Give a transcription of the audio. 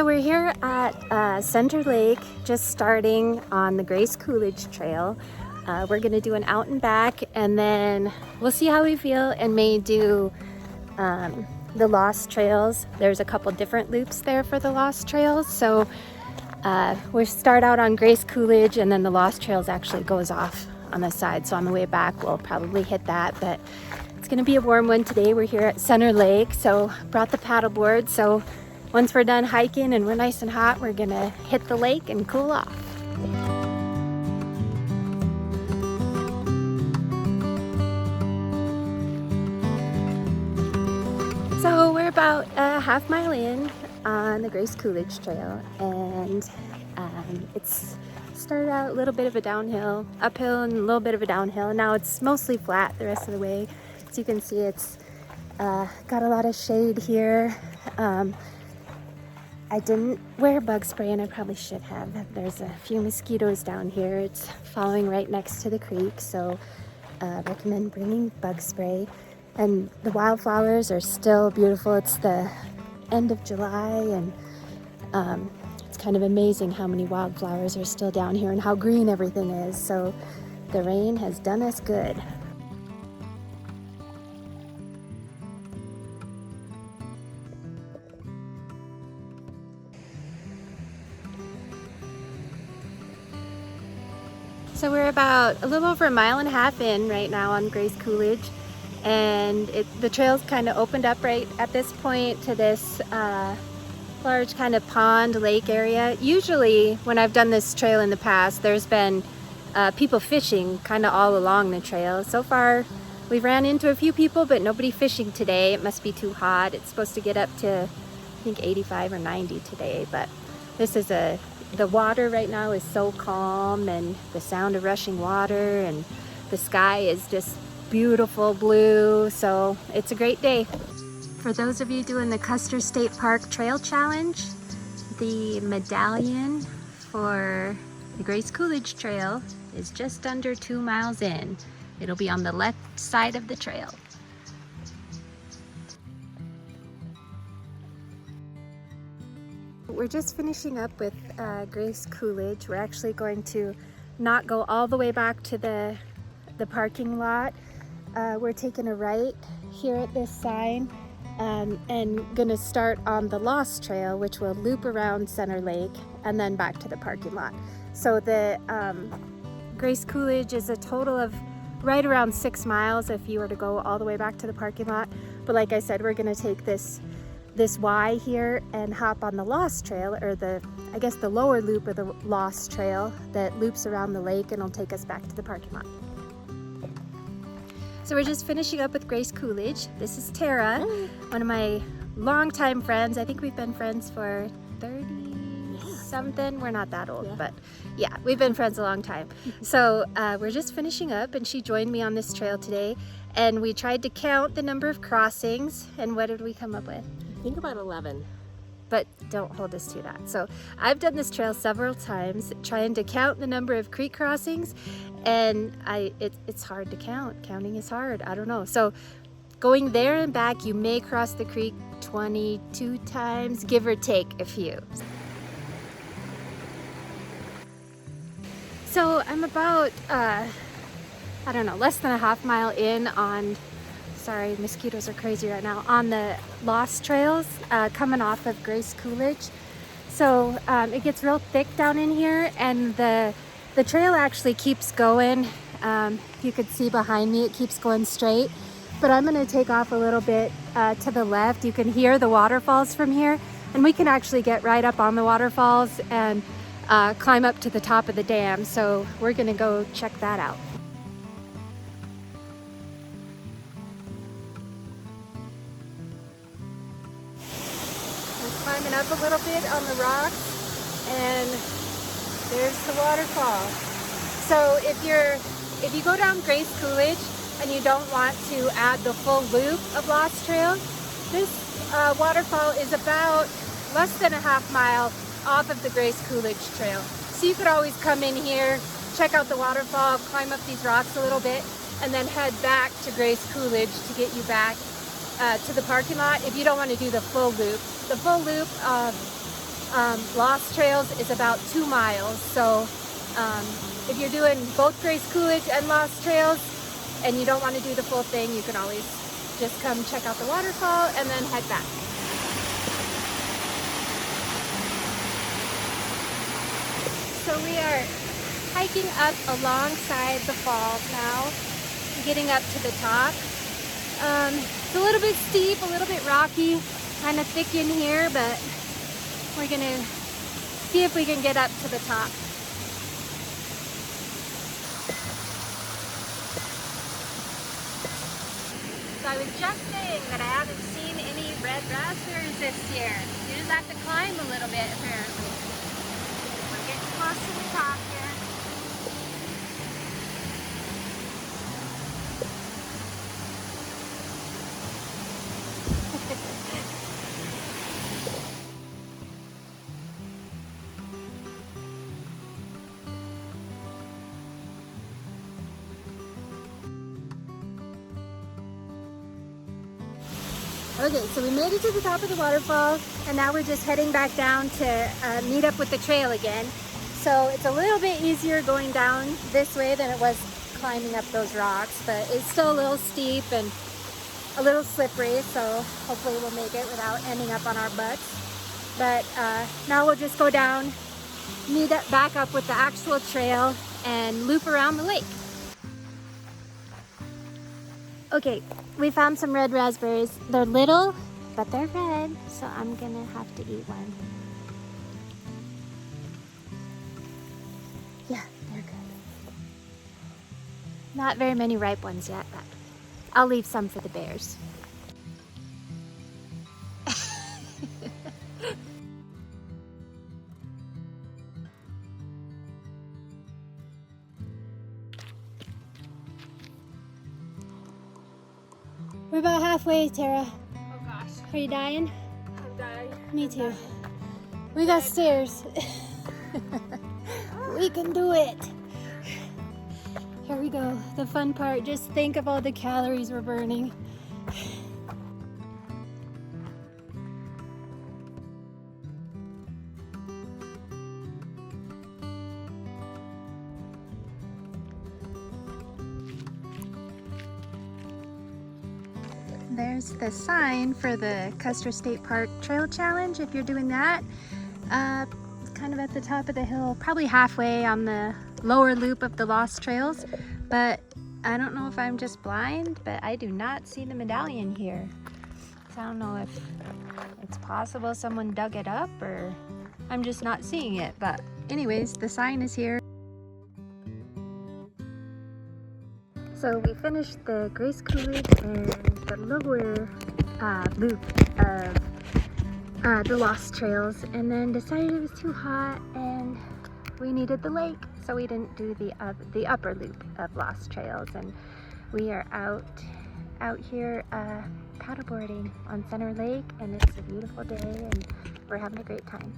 So we're here at Center Lake, just starting on the Grace Coolidge Trail. We're gonna do an out and back, and then we'll see how we feel and may do the Lost Trails. There's a couple different loops there for the Lost Trails. So we'll start out on Grace Coolidge, and then the Lost Trails actually goes off on the side. So on the way back, we'll probably hit that, but it's gonna be a warm one today. We're here at Center Lake, so brought the paddleboard. So once we're done hiking and we're nice and hot, we're gonna hit the lake and cool off. So we're about a half mile in on the Grace Coolidge Trail, and it's started out a little bit of a downhill, uphill and a little bit of a downhill, and now it's mostly flat the rest of the way. As you can see, it's got a lot of shade here. I didn't wear bug spray, and I probably should have. There's a few mosquitoes down here. It's following right next to the creek, so recommend bringing bug spray. And the wildflowers are still beautiful. It's the end of July, and it's kind of amazing how many wildflowers are still down here and how green everything is. So the rain has done us good. So we're about a little over a mile and a half in right now on Grace Coolidge, and the trail's kind of opened up right at this point to this large kind of pond lake area. Usually when I've done this trail in the past, there's been people fishing kind of all along the trail. So far we've ran into a few people, but nobody fishing today. It must be too hot. It's supposed to get up to I think 85 or 90 today, but this is the water right now is so calm, and the sound of rushing water, and the sky is just beautiful blue, so it's a great day. For those of you doing the Custer State Park Trail Challenge, the medallion for the Grace Coolidge Trail is just under 2 miles in. It'll be on the left side of the trail. We're just finishing up with Grace Coolidge. We're actually going to not go all the way back to the parking lot. We're taking a right here at this sign and gonna start on the Lost Trail, which will loop around Center Lake and then back to the parking lot. So the Grace Coolidge is a total of right around 6 miles if you were to go all the way back to the parking lot. But like I said, we're gonna take this Y here and hop on the Lost Trail, or I guess the lower loop of the Lost Trail that loops around the lake and will take us back to the parking lot. So we're just finishing up with Grace Coolidge. This is Tara, one of my longtime friends. I think we've been friends for 30 something. We're not that old, but yeah, we've been friends a long time. So we're just finishing up, and she joined me on this trail today, and we tried to count the number of crossings, and what did we come up with? I think about 11. But don't hold us to that. So I've done this trail several times trying to count the number of creek crossings, and it's hard to count. Counting is hard. I don't know. So going there and back, you may cross the creek 22 times, give or take a few. So I'm about, I don't know, less than a half mile in on, sorry, mosquitoes are crazy right now, on the Lost Trails coming off of Grace Coolidge. So it gets real thick down in here, and the trail actually keeps going. You could see behind me, it keeps going straight, but I'm gonna take off a little bit to the left. You can hear the waterfalls from here, and we can actually get right up on the waterfalls and climb up to the top of the dam. So we're gonna go check that out. Climbing up a little bit on the rocks, and there's the waterfall. So if you go down Grace Coolidge and you don't want to add the full loop of Lost Trail, this waterfall is about less than a half mile off of the Grace Coolidge Trail. So you could always come in here, check out the waterfall, climb up these rocks a little bit, and then head back to Grace Coolidge to get you back to the parking lot if you don't want to do the full loop. The full loop Lost Trails is about 2 miles. So if you're doing both Grace Coolidge and Lost Trails and you don't want to do the full thing, you can always just come check out the waterfall and then head back. So we are hiking up alongside the falls now, getting up to the top. It's a little bit steep, a little bit rocky, kind of thick in here, but we're gonna see if we can get up to the top. So I was just saying that I haven't seen any red raspberries this year. You just have to climb a little bit apparently. We're getting close to the top here. Okay, so we made it to the top of the waterfall, and now we're just heading back down to meet up with the trail again. So it's a little bit easier going down this way than it was climbing up those rocks, but it's still a little steep and a little slippery, so hopefully we'll make it without ending up on our butts. But now we'll just go down, meet up, back up with the actual trail, and loop around the lake. Okay, we found some red raspberries. They're little, but they're red, so I'm gonna have to eat one. Yeah, they're good. Not very many ripe ones yet, but I'll leave some for the bears. We're about halfway, Tara. Oh gosh. Are you dying? I'm dying. Me too. We got stairs. We can do it. Here we go. The fun part. Just think of all the calories we're burning. There's the sign for the Custer State Park Trail Challenge if you're doing that. Kind of at the top of the hill, probably halfway on the lower loop of the Lost Trails. But I don't know if I'm just blind, but I do not see the medallion here. So I don't know if it's possible someone dug it up or I'm just not seeing it. But anyways, the sign is here. So we finished the Grace Coolidge and the lower loop of the Lost Trails, and then decided it was too hot and we needed the lake, so we didn't do the upper loop of Lost Trails, and we are out here paddleboarding on Center Lake, and it's a beautiful day and we're having a great time.